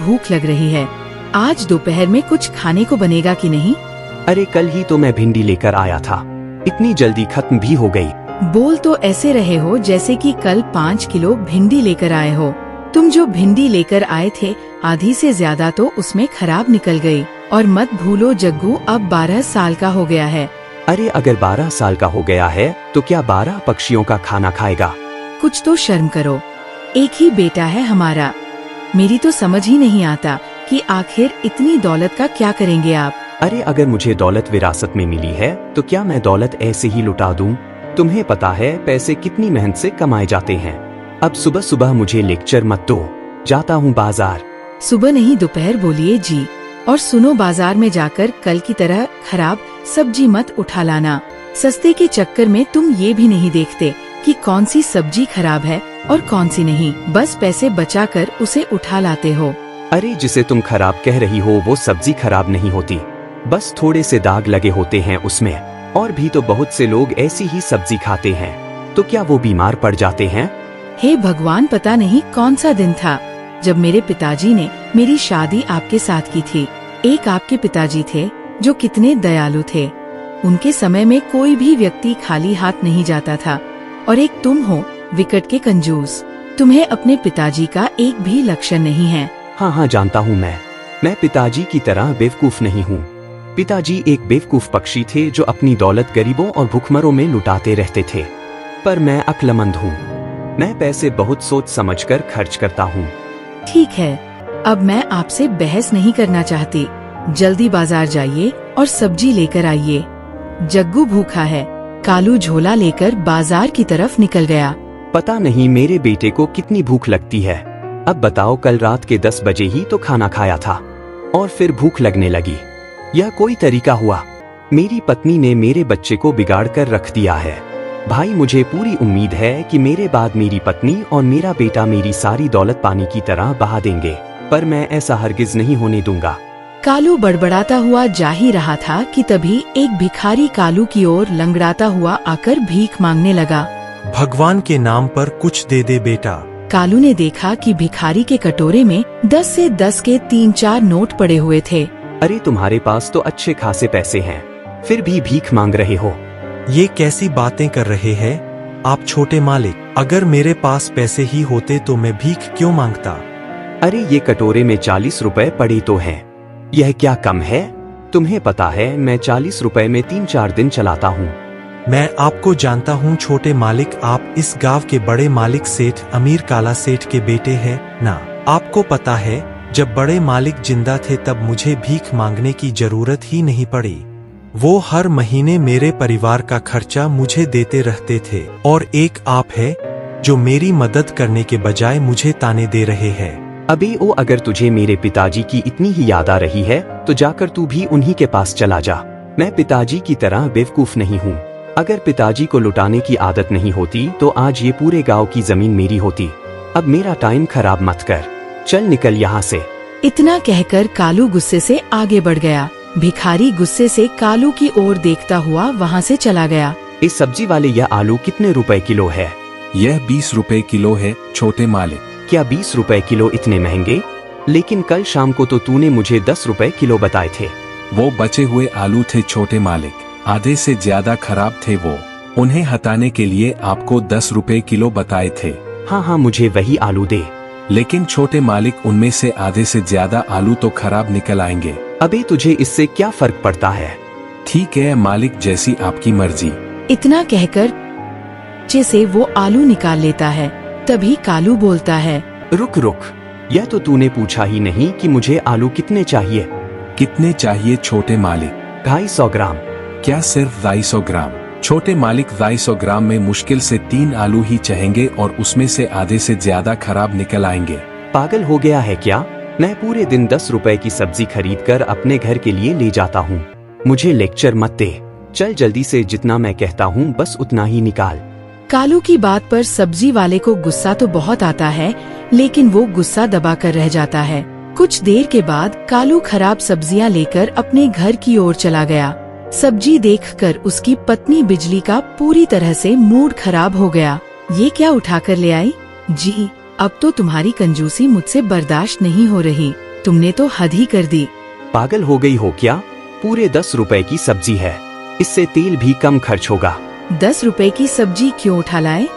भूख लग रही है। आज दोपहर में कुछ खाने को बनेगा कि नहीं? अरे कल ही तो मैं भिंडी लेकर आया था, इतनी जल्दी खत्म भी हो गई। बोल तो ऐसे रहे हो जैसे कि कल 5 किलो भिंडी लेकर आए हो। तुम जो भिंडी लेकर आए थे आधी से ज्यादा तो उसमें खराब निकल गई। और मत भूलो जग्गू अब 12 साल का हो गया है। अरे अगर 12 साल का हो गया है तो क्या 12 पक्षियों का खाना खाएगा? कुछ तो शर्म करो, एक ही बेटा है हमारा। मेरी तो समझ ही नहीं आता कि आखिर इतनी दौलत का क्या करेंगे आप। अरे अगर मुझे दौलत विरासत में मिली है तो क्या मैं दौलत ऐसे ही लुटा दूं? तुम्हें पता है पैसे कितनी मेहनत से कमाए जाते हैं। अब सुबह सुबह मुझे लेक्चर मत दो, जाता हूँ बाजार। सुबह नहीं दोपहर बोलिए जी। और सुनो, बाजार में जाकर कल की तरह खराब सब्जी मत उठा लाना। सस्ते के चक्कर में तुम ये भी नहीं देखते कि कौन सी सब्जी खराब है और कौन सी नहीं, बस पैसे बचाकर उसे उठा लाते हो। अरे जिसे तुम खराब कह रही हो वो सब्जी खराब नहीं होती, बस थोड़े से दाग लगे होते हैं उसमें। और भी तो बहुत से लोग ऐसी ही सब्जी खाते हैं, तो क्या वो बीमार पड़ जाते हैं? हे भगवान, पता नहीं कौन सा दिन था जब मेरे पिताजी ने मेरी शादी आपके साथ की थी। एक आपके पिताजी थे जो कितने दयालु थे। उनके समय में कोई भी व्यक्ति खाली हाथ नहीं जाता था। और एक तुम हो विकट के कंजूस। तुम्हें अपने पिताजी का एक भी लक्षण नहीं है। हाँ हाँ जानता हूँ मैं पिताजी की तरह बेवकूफ नहीं हूँ। पिताजी एक बेवकूफ पक्षी थे जो अपनी दौलत गरीबों और भूखमरों में लुटाते रहते थे। पर मैं अक्लमंद हूँ, मैं पैसे बहुत सोच समझकर खर्च करता हूँ। ठीक है, अब मैं आपसे बहस नहीं करना चाहती। जल्दी बाजार जाइए और सब्जी लेकर आइए। जग्गू भूखा है। कालू झोला लेकर बाजार की तरफ निकल गया। पता नहीं मेरे बेटे को कितनी भूख लगती है। अब बताओ, कल रात के 10 बजे ही तो खाना खाया था और फिर भूख लगने लगी। यह कोई तरीका हुआ? मेरी पत्नी ने मेरे बच्चे को बिगाड़ कर रख दिया है। भाई मुझे पूरी उम्मीद है कि मेरे बाद मेरी पत्नी और मेरा बेटा मेरी सारी दौलत पानी की तरह बहा देंगे, पर मैं ऐसा हरगिज नहीं होने दूंगा। कालू बड़बड़ाता हुआ जा ही रहा था कि तभी एक भिखारी कालू की ओर लंगड़ाता हुआ आकर भीख मांगने लगा। भगवान के नाम पर कुछ दे दे बेटा। कालू ने देखा कि भिखारी के कटोरे में 10 से 10 के 3-4 नोट पड़े हुए थे। अरे तुम्हारे पास तो अच्छे खासे पैसे हैं, फिर भी भीख मांग रहे हो। ये कैसी बातें कर रहे हैं आप छोटे मालिक? अगर मेरे पास पैसे ही होते तो मैं भीख क्यों मांगता? अरे ये कटोरे में 40 रुपए पड़े तो हैं, यह क्या कम है? तुम्हें पता है मैं 40 रुपए में 3-4 दिन चलाता हूँ। मैं आपको जानता हूँ छोटे मालिक, आप इस गांव के बड़े मालिक सेठ अमीर काला सेठ के बेटे हैं ना? आपको पता है जब बड़े मालिक जिंदा थे तब मुझे भीख मांगने की जरूरत ही नहीं पड़ी। वो हर महीने मेरे परिवार का खर्चा मुझे देते रहते थे। और एक आप है जो मेरी मदद करने के बजाय मुझे ताने दे रहे हैं। अबे ओ, अगर तुझे मेरे पिताजी की इतनी ही याद आ रही है तो जाकर तू भी उन्हीं के पास चला जा। मैं पिताजी की तरह बेवकूफ नहीं हूँ। अगर पिताजी को लुटाने की आदत नहीं होती तो आज ये पूरे गांव की जमीन मेरी होती। अब मेरा टाइम खराब मत कर, चल निकल यहाँ से। इतना कहकर कालू गुस्से से आगे बढ़ गया। भिखारी गुस्से से कालू की ओर देखता हुआ वहाँ से चला गया। इस सब्जी वाले, यह आलू कितने रुपए किलो है? यह 20 रुपए किलो है छोटे मालिक। क्या 20 रुपए किलो इतने महंगे? लेकिन कल शाम को तो तूने मुझे 10 रुपए किलो बताए थे। वो बचे हुए आलू थे छोटे मालिक, आधे से ज्यादा खराब थे वो। उन्हें हटाने के लिए आपको 10 रुपए किलो बताए थे। हाँ हाँ, मुझे वही आलू दे। लेकिन छोटे मालिक उनमें से आधे से ज्यादा आलू तो खराब निकल आएंगे। अबे तुझे इससे क्या फर्क पड़ता है? ठीक है मालिक, जैसी आपकी मर्जी। इतना कहकर से वो आलू निकाल लेता है। तभी कालू बोलता है, रुक रुक, यह तो तूने पूछा ही नहीं कि मुझे आलू कितने चाहिए। कितने चाहिए छोटे मालिक? 250 ग्राम। क्या सिर्फ 250 ग्राम? छोटे मालिक 250 ग्राम में मुश्किल से 3 आलू ही चाहेंगे और उसमें से आधे से ज्यादा खराब निकल आएंगे। पागल हो गया है क्या? मैं पूरे दिन 10 रुपए की सब्जी खरीद कर अपने घर के लिए ले जाता हूँ। मुझे लेक्चर मत दे, चल जल्दी से, जितना मैं कहता हूँ बस उतना ही निकाल। कालू की बात पर सब्जी वाले को गुस्सा तो बहुत आता है, लेकिन वो गुस्सा दबा कर रह जाता है। कुछ देर के बाद कालू खराब सब्जियां लेकर अपने घर की ओर चला गया। सब्जी देखकर उसकी पत्नी बिजली का पूरी तरह से मूड खराब हो गया। ये क्या उठा कर ले आई? जी, अब तो तुम्हारी कंजूसी मुझसे बर्दाश्त नहीं हो रही। तुमने तो हद ही कर दी। पागल हो गई हो क्या? पूरे 10 रुपए की सब्जी है, इससे तेल भी कम खर्च होगा। 10 रुपए की सब्जी क्यों उठा लाए?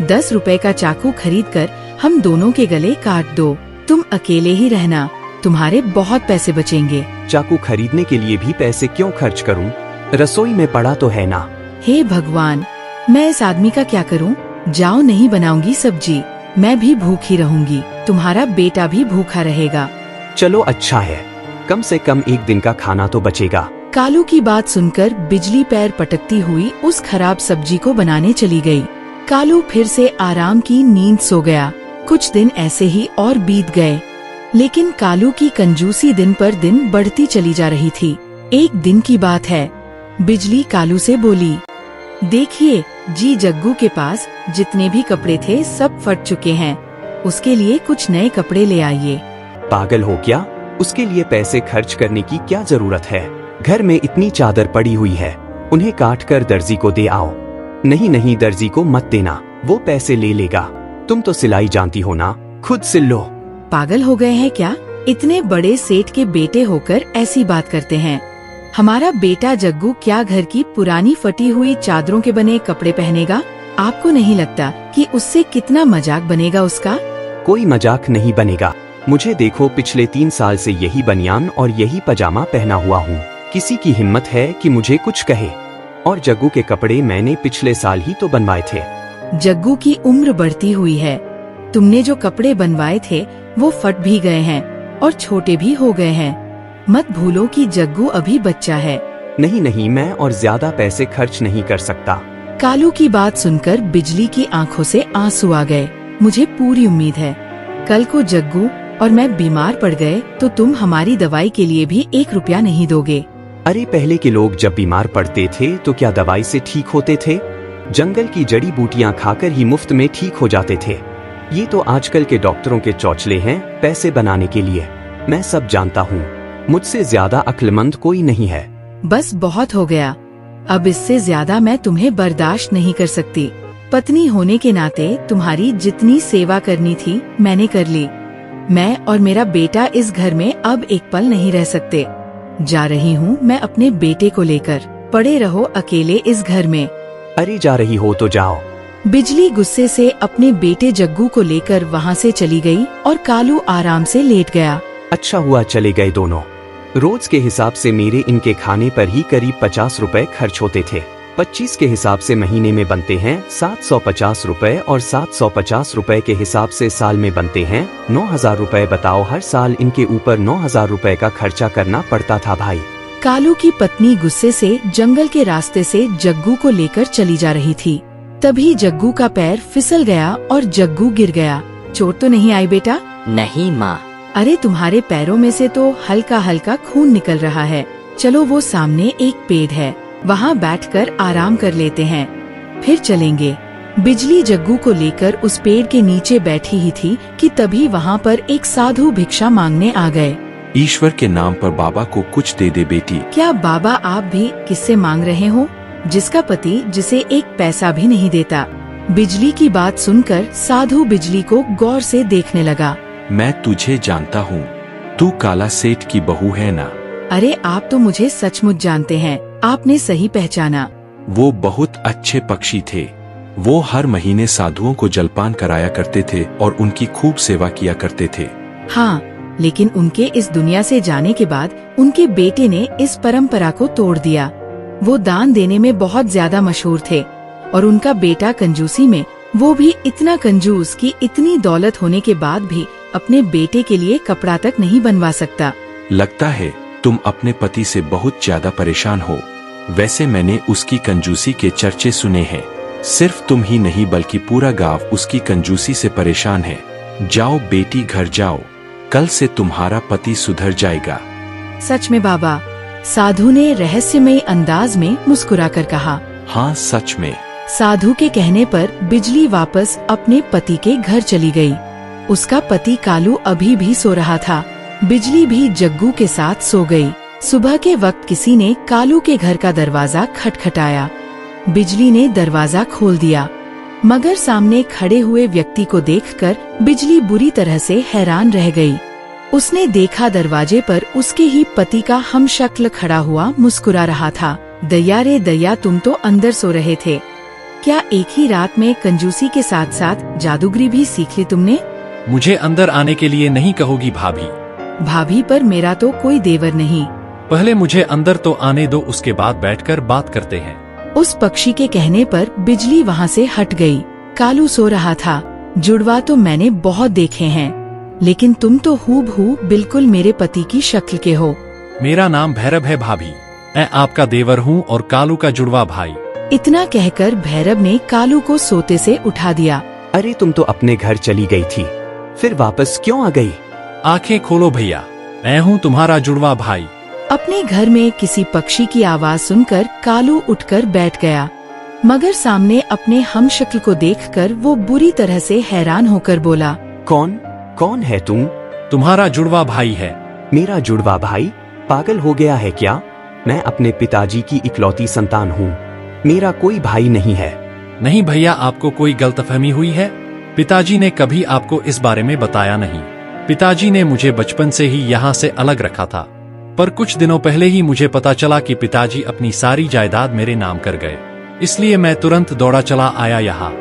10 रुपए का चाकू खरीद कर हम दोनों के गले काट दो। तुम अकेले ही रहना, तुम्हारे बहुत पैसे बचेंगे। चाकू खरीदने के लिए भी पैसे क्यों खर्च करूं? रसोई में पड़ा तो है ना। हे भगवान, मैं इस आदमी का क्या करूं? जाओ, नहीं बनाऊंगी सब्जी, मैं भी भूखी रहूंगी, तुम्हारा बेटा भी भूखा रहेगा। चलो अच्छा है, कम से कम एक दिन का खाना तो बचेगा। कालू की बात सुनकर बिजली पैर पटकती हुई उस खराब सब्जी को बनाने चली गई। कालू फिर से आराम की नींद सो गया। कुछ दिन ऐसे ही और बीत गए, लेकिन कालू की कंजूसी दिन पर दिन बढ़ती चली जा रही थी। एक दिन की बात है, बिजली कालू से बोली, देखिए जी, जग्गू के पास जितने भी कपड़े थे सब फट चुके हैं, उसके लिए कुछ नए कपड़े ले आइए। पागल हो क्या? उसके लिए पैसे खर्च करने की क्या जरूरत है? घर में इतनी चादर पड़ी हुई है, उन्हें काट कर दर्जी को दे आओ। नहीं नहीं, दर्जी को मत देना, वो पैसे ले लेगा। तुम तो सिलाई जानती हो ना, खुद सिल लो। पागल हो गए हैं क्या? इतने बड़े सेठ के बेटे होकर ऐसी बात करते हैं। हमारा बेटा जग्गू क्या घर की पुरानी फटी हुई चादरों के बने कपड़े पहनेगा? आपको नहीं लगता कि उससे कितना मजाक बनेगा उसका? कोई मजाक नहीं बनेगा। मुझे देखो, पिछले 3 साल से यही बनियान और यही पजामा पहना हुआ हूँ। किसी की हिम्मत है कि मुझे कुछ कहे? और जग्गू के कपड़े मैंने पिछले साल ही तो बनवाए थे। जग्गू की उम्र बढ़ती हुई है, तुमने जो कपड़े बनवाए थे वो फट भी गए हैं और छोटे भी हो गए हैं। मत भूलो कि जग्गू अभी बच्चा है। नहीं नहीं, मैं और ज्यादा पैसे खर्च नहीं कर सकता। कालू की बात सुनकर बिजली की आंखों से आंसू आ गए। मुझे पूरी उम्मीद है, कल को जग्गू और मैं बीमार पड़ गए तो तुम हमारी दवाई के लिए भी 1 रुपया नहीं दोगे। अरे, पहले के लोग जब बीमार पड़ते थे तो क्या दवाई से ठीक होते थे? जंगल की जड़ी बूटियां खाकर ही मुफ्त में ठीक हो जाते थे। ये तो आजकल के डॉक्टरों के चौचले हैं पैसे बनाने के लिए। मैं सब जानता हूँ, मुझसे ज्यादा अक्लमंद कोई नहीं है। बस बहुत हो गया, अब इससे ज्यादा मैं तुम्हें बर्दाश्त नहीं कर सकती। पत्नी होने के नाते तुम्हारी जितनी सेवा करनी थी मैंने कर ली। मैं और मेरा बेटा इस घर में अब एक पल नहीं रह सकते। जा रही हूँ मैं अपने बेटे को लेकर, पड़े रहो अकेले इस घर में। अरे, जा रही हो तो जाओ। बिजली गुस्से से अपने बेटे जग्गू को लेकर वहाँ से चली गई और कालू आराम से लेट गया। अच्छा हुआ चले गए दोनों। रोज के हिसाब से मेरे इनके खाने पर ही करीब 50 रुपए खर्च होते थे। 25 के हिसाब से महीने में बनते हैं 750 रुपए और 750 रुपए के हिसाब से साल में बनते हैं 9000 रुपए। बताओ, हर साल इनके ऊपर 9000 रुपए का खर्चा करना पड़ता था भाई। कालू की पत्नी गुस्से से जंगल के रास्ते से जग्गू को लेकर चली जा रही थी। तभी जग्गू का पैर फिसल गया और जग्गू गिर गया। चोट तो नहीं आई बेटा? नहीं माँ। अरे, तुम्हारे पैरों में से तो हल्का हल्का खून निकल रहा है। चलो, वो सामने एक पेड़ है, वहाँ बैठकर आराम कर लेते हैं, फिर चलेंगे। बिजली जग्गू को लेकर उस पेड़ के नीचे बैठी ही थी कि तभी वहाँ पर एक साधु भिक्षा मांगने आ गए। ईश्वर के नाम पर बाबा को कुछ दे दे बेटी। क्या बाबा, आप भी किससे मांग रहे हो, जिसका पति जिसे एक पैसा भी नहीं देता? बिजली की बात सुनकर साधु बिजली को गौर से देखने लगा। मैं तुझे जानता हूँ, तू काला सेठ की बहू है ना? अरे, आप तो मुझे सचमुच जानते हैं, आपने सही पहचाना। वो बहुत अच्छे पक्षी थे। वो हर महीने साधुओं को जलपान कराया करते थे और उनकी खूब सेवा किया करते थे। हाँ, लेकिन उनके इस दुनिया से जाने के बाद उनके बेटे ने इस परंपरा को तोड़ दिया। वो दान देने में बहुत ज्यादा मशहूर थे और उनका बेटा कंजूसी में, वो भी इतना कंजूस कि इतनी दौलत होने के बाद भी अपने बेटे के लिए कपड़ा तक नहीं बनवा सकता। लगता है तुम अपने पति से बहुत ज्यादा परेशान हो। वैसे मैंने उसकी कंजूसी के चर्चे सुने हैं। सिर्फ तुम ही नहीं बल्कि पूरा गांव उसकी कंजूसी से परेशान है। जाओ बेटी, घर जाओ, कल से तुम्हारा पति सुधर जाएगा। सच में बाबा? साधु ने रहस्यमय अंदाज में मुस्कुराकर कहा। हाँ, सच में। साधु के कहने पर बिजली वापस अपने पति के घर चली गई। उसका पति कालू अभी भी सो रहा था। बिजली भी जग्गू के साथ सो गई। सुबह के वक्त किसी ने कालू के घर का दरवाजा खटखटाया। बिजली ने दरवाजा खोल दिया, मगर सामने खड़े हुए व्यक्ति को देखकर बिजली बुरी तरह से हैरान रह गई। उसने देखा दरवाजे पर उसके ही पति का हमशक्ल खड़ा हुआ मुस्कुरा रहा था। दया रे दया, तुम तो अंदर सो रहे थे क्या? एक ही रात में कंजूसी के साथ साथ जादूगरी भी सीख ली तुमने? मुझे अंदर आने के लिए नहीं कहोगी भाभी। भाभी, पर मेरा तो कोई देवर नहीं। पहले मुझे अंदर तो आने दो, उसके बाद बैठकर बात करते हैं। उस पक्षी के कहने पर बिजली वहाँ से हट गई। कालू सो रहा था। जुड़वा तो मैंने बहुत देखे हैं, लेकिन तुम तो हूबहू बिल्कुल मेरे पति की शक्ल के हो। मेरा नाम भैरव है भाभी, मैं आपका देवर हूँ और कालू का जुड़वा भाई। इतना कहकर भैरव ने कालू को सोते से उठा दिया। अरे तुम तो अपने घर चली गई थी, फिर वापस क्यों आ गई? आंखें खोलो भैया, मैं हूँ तुम्हारा जुड़वा भाई। अपने घर में किसी पक्षी की आवाज सुनकर कालू उठकर बैठ गया, मगर सामने अपने हमशक्ल को देखकर वो बुरी तरह से हैरान होकर बोला, कौन है तुम? तुम्हारा जुड़वा भाई है। मेरा जुड़वा भाई? पागल हो गया है क्या? मैं अपने पिताजी की इकलौती संतान हूँ, मेरा कोई भाई नहीं है। नहीं भैया, आपको कोई गलतफहमी हुई है। पिताजी ने कभी आपको इस बारे में बताया नहीं। पिताजी ने मुझे बचपन से ही यहाँ से अलग रखा था, पर कुछ दिनों पहले ही मुझे पता चला कि पिताजी अपनी सारी जायदाद मेरे नाम कर गए, इसलिए मैं तुरंत दौड़ा चला आया यहाँ।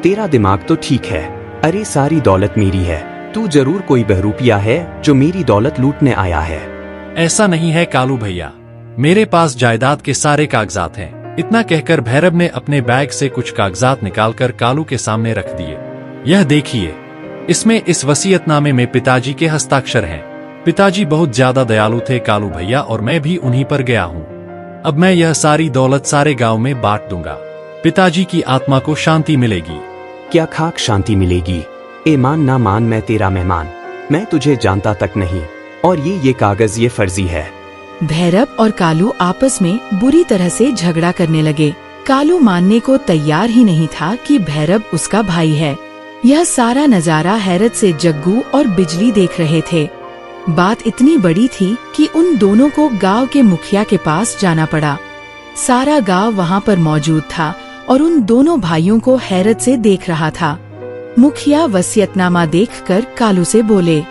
तेरा दिमाग तो ठीक है। अरे सारी दौलत मेरी है, तू जरूर कोई बहरूपिया है जो मेरी दौलत लूटने आया है। ऐसा नहीं है कालू भैया, मेरे पास जायदाद के सारे कागजात हैं। इतना कहकर भैरव ने अपने बैग से कुछ कागजात निकालकर कालू के सामने रख दिए। यह देखिए, इसमें इस वसीयतनामे में पिताजी के हस्ताक्षर हैं। पिताजी बहुत ज्यादा दयालु थे कालू भैया, और मैं भी उन्हीं पर गया हूँ। अब मैं यह सारी दौलत सारे गांव में बांट दूंगा। पिताजी की आत्मा को शांति मिलेगी। क्या खाक शांति मिलेगी? ए मान ना मान, मैं तेरा मेहमान, मैं तुझे जानता तक नहीं, और ये कागज ये फर्जी है। भैरव और कालू आपस में बुरी तरह से झगड़ा करने लगे। कालू मानने को तैयार ही नहीं था कि भैरव उसका भाई है। यह सारा नजारा हैरत से जग्गू और बिजली देख रहे थे। बात इतनी बड़ी थी कि उन दोनों को गांव के मुखिया के पास जाना पड़ा। सारा गांव वहां पर मौजूद था और उन दोनों भाइयों को हैरत से देख रहा था। मुखिया वसीयतनामा देखकर कालू से बोले,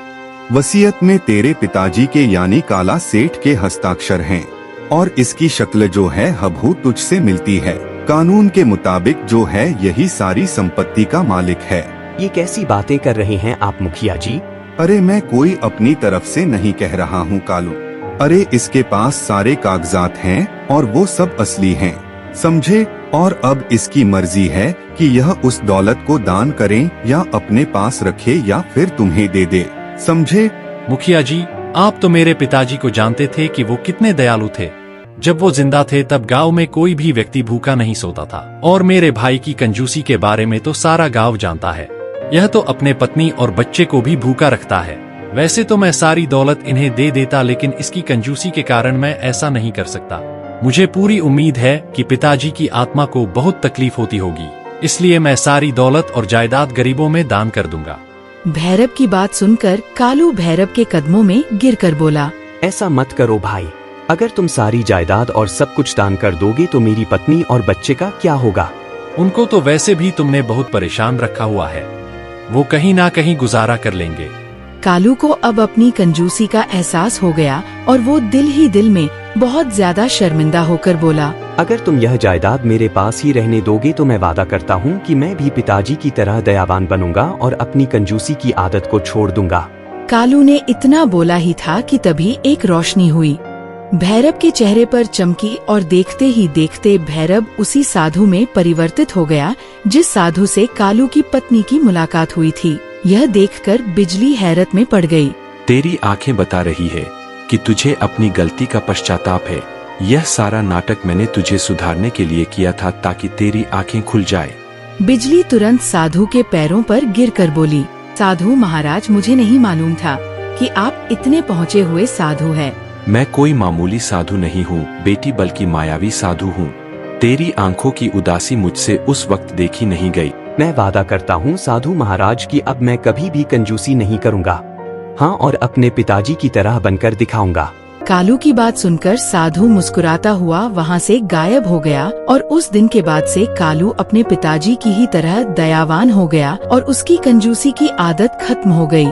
वसीयत में तेरे पिताजी के यानी काला सेठ के हस्ताक्षर हैं, और इसकी शक्ल जो है हबहू तुझसे मिलती है। कानून के मुताबिक जो है यही सारी संपत्ति का मालिक है। ये कैसी बातें कर रहे हैं आप मुखिया जी? अरे मैं कोई अपनी तरफ से नहीं कह रहा हूँ कालू। अरे इसके पास सारे कागजात हैं और वो सब असली हैं, समझे? और अब इसकी मर्जी है कि यह उस दौलत को दान करें या अपने पास रखे या फिर तुम्हें दे दे, समझे? मुखिया जी, आप तो मेरे पिताजी को जानते थे कि वो कितने दयालु थे। जब वो जिंदा थे तब गांव में कोई भी व्यक्ति भूखा नहीं सोता था, और मेरे भाई की कंजूसी के बारे में तो सारा गांव जानता है। यह तो अपने पत्नी और बच्चे को भी भूखा रखता है। वैसे तो मैं सारी दौलत इन्हें दे देता, लेकिन इसकी कंजूसी के कारण मैं ऐसा नहीं कर सकता। मुझे पूरी उम्मीद है कि पिताजी की आत्मा को बहुत तकलीफ होती होगी, इसलिए मैं सारी दौलत और जायदाद गरीबों में दान कर दूंगा। भैरव की बात सुनकर कालू भैरव के कदमों में गिरकर बोला, ऐसा मत करो भाई, अगर तुम सारी जायदाद और सब कुछ दान कर दोगे तो मेरी पत्नी और बच्चे का क्या होगा? उनको तो वैसे भी तुमने बहुत परेशान रखा हुआ है, वो कहीं ना कहीं गुजारा कर लेंगे। कालू को अब अपनी कंजूसी का एहसास हो गया और वो दिल ही दिल में बहुत ज्यादा शर्मिंदा होकर बोला, अगर तुम यह जायदाद मेरे पास ही रहने दोगे तो मैं वादा करता हूँ कि मैं भी पिताजी की तरह दयावान बनूंगा और अपनी कंजूसी की आदत को छोड़ दूंगा। कालू ने इतना बोला ही था कि तभी एक रोशनी हुई, भैरव के चेहरे पर चमकी और देखते ही देखते भैरव उसी साधु में परिवर्तित हो गया जिस साधु से कालू की पत्नी की मुलाकात हुई थी। यह देखकर बिजली हैरत में पड़ गई। तेरी आंखें बता रही है कि तुझे अपनी गलती का पश्चाताप है। यह सारा नाटक मैंने तुझे सुधारने के लिए किया था ताकि तेरी आंखें खुल जाए। बिजली तुरंत साधु के पैरों पर गिरकर बोली, साधु महाराज, मुझे नहीं मालूम था कि आप इतने पहुँचे हुए साधु हैं। मैं कोई मामूली साधु नहीं हूँ बेटी, बल्कि मायावी साधु हूँ। तेरी आंखों की उदासी मुझसे उस वक्त देखी नहीं गई। मैं वादा करता हूँ साधु महाराज कि अब मैं कभी भी कंजूसी नहीं करूँगा, हाँ, और अपने पिताजी की तरह बनकर दिखाऊंगा। कालू की बात सुनकर साधु मुस्कुराता हुआ वहाँ से गायब हो गया और उस दिन के बाद से कालू अपने पिताजी की ही तरह दयावान हो गया और उसकी कंजूसी की आदत खत्म हो गई।